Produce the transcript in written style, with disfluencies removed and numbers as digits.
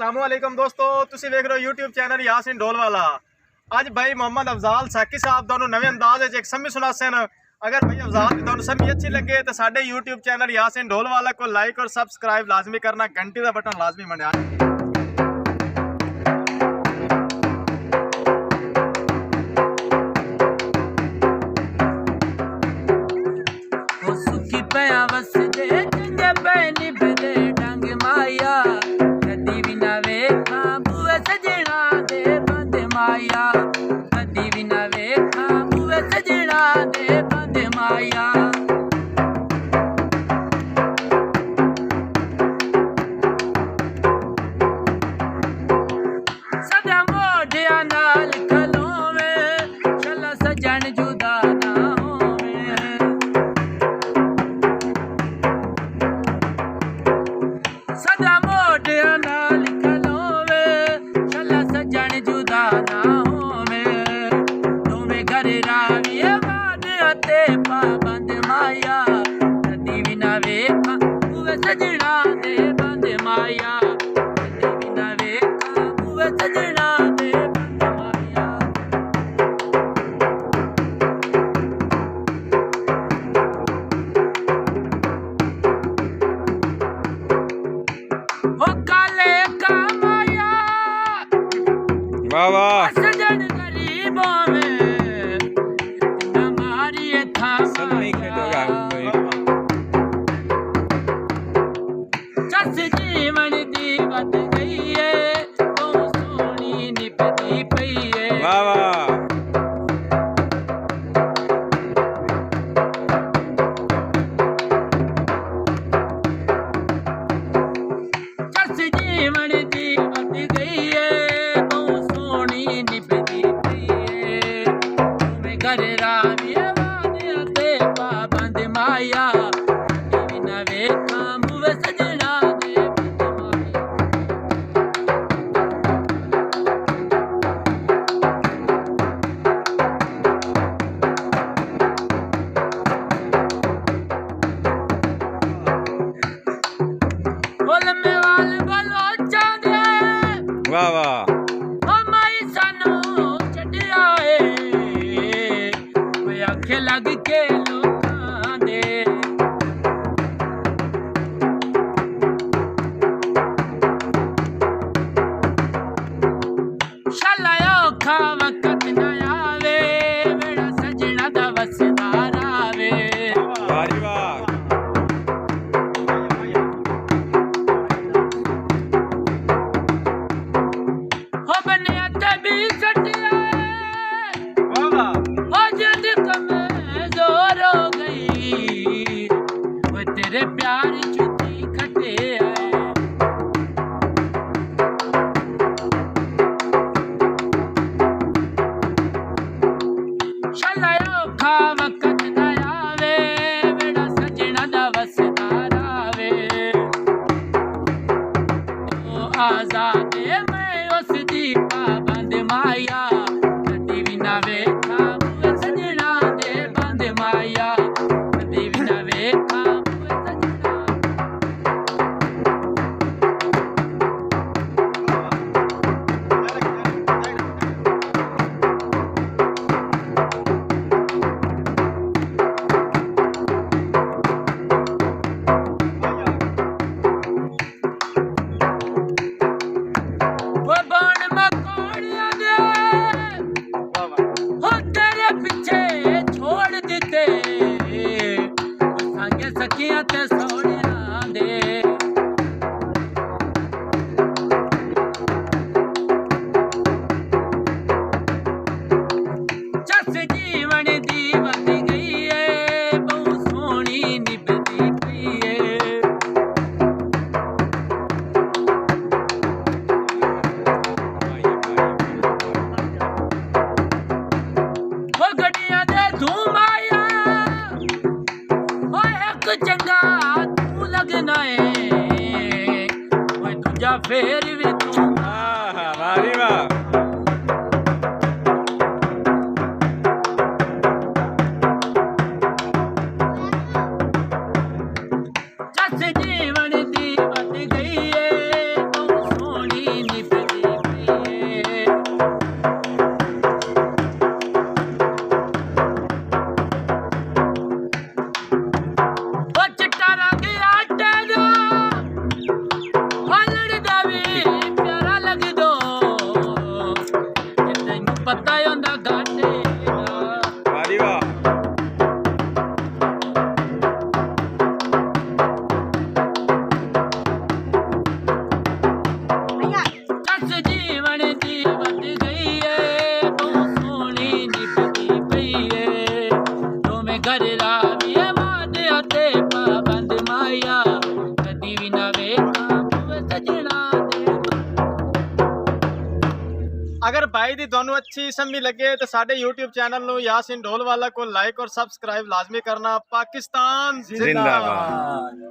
अस्सलामुअलैकुम दोस्तों, तुसीं वेख रहे हो यूट्यूब चैनल यासिन ढोलवाला। अज भाई मोहम्मद अफजाल साकी साहब दोनों नवे अंदाज एक सम्मी सुनासे न। अगर भाई अफजाल की दोनों सम्मी अच्छी लगे तो साडे यूट्यूब चैनल यासिन ढोलवाला को लाइक और सब्सक्राइब लाजमी करना, घंटी का बटन लाजमी बना। सजन गरीबों में हमारी था चस जीवन दी बद गई है तो सोनी निपदी पई है। वाह वाह चस जीवन दी बद गई है वाह वाह हमारी सानू चढ़िया है कोई आखे लग के लोकां दे शलायो खा वक्त न आवे मेरा सजना दा वसदार आवे। वाह वाह तेरे प्यार छुट्टी खटे आए शलायो खा वक्त न आवे मेरा सजना दा वसदार आवे तो आजाद मैं उस दी पाबंद माया कदी भी ना वेखा सजना दे बंद माया कदी भी ना वेखा। सखियां ते सोनिया दे चस जीवन दी बद गई है बहु सोनी निभदी पई है। वो गड्डियां दे धूम आया चंगा तू लगना है दूजा फेर भी तू वारी वाह चस जीवन दी बद गई है तो सोनी ਵੀਡੀਓ ਤੁਹਾਨੂੰ ਅੱਛੀ ਸਮਝ ਲੱਗੇ ਤੇ ਸਾਡੇ YouTube ਚੈਨਲ ਨੂੰ ਯਾਸੀਨ ਢੋਲਵਾਲਾ ਕੋ ਲਾਈਕ ਔਰ ਸਬਸਕ੍ਰਾਈਬ ਲਾਜ਼ਮੀ ਕਰਨਾ। ਪਾਕਿਸਤਾਨ जिंदाबाद।